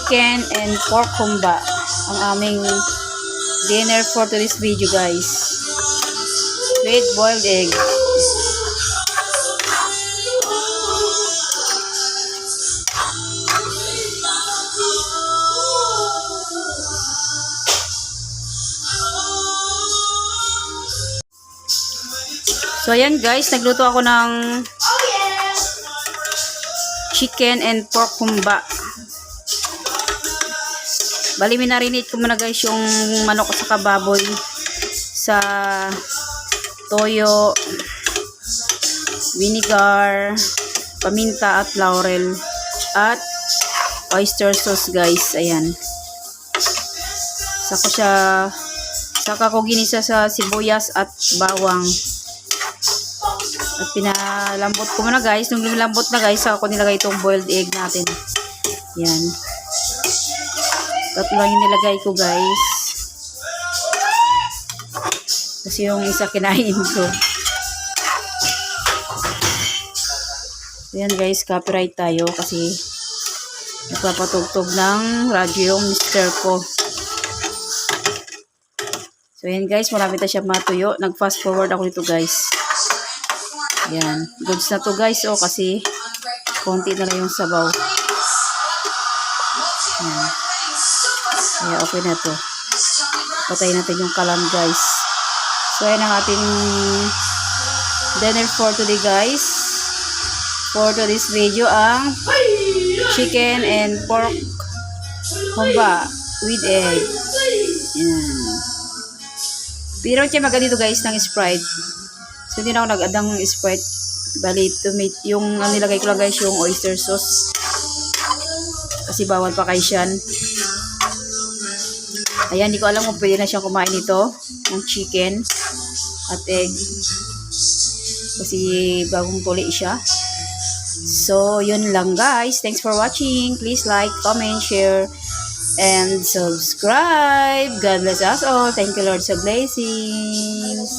chicken and pork humba ang aming dinner for today's video, guys, with boiled egg. So ayan guys, nagluto ako ng chicken and pork humba. Bali, minarinate ko muna guys yung manok sa kababoy sa toyo, vinegar, paminta at laurel at oyster sauce, guys. Ayan. Saka ko ginisa sa sibuyas at bawang. At pinalambot ko muna guys. Nung lumambot na guys, saka ko nilagay itong boiled egg natin. Yan. Tatlo lang yung nilagay ko guys. Kasi yung isa kinain ko. Yan guys, copyright tayo kasi nagpapatugtog ng radyo yung mister ko. So yan guys, malapit na siya matuyo. Nag-fast forward ako nito guys. Yan. Goods na to guys. O kasi konti na lang yung sabaw. Yan. Kaya okay na to. Patayin natin yung kalan guys. So yan ang ating dinner for today guys. For today's video ang chicken and pork humba with egg. Yan. Pero siya maganda dito guys ng Sprite. So, hindi na ako nag-add ng Sprite. Bali, yung nilagay ko lang guys yung oyster sauce. Kasi bawal pa kay Sean. Ayan, hindi ko alam kung pwede na siyang kumain ito. Ng chicken at egg. Kasi bagong tuli siya. So, yun lang guys. Thanks for watching. Please like, comment, share, and subscribe. God bless us all. Thank you Lord sa blessings.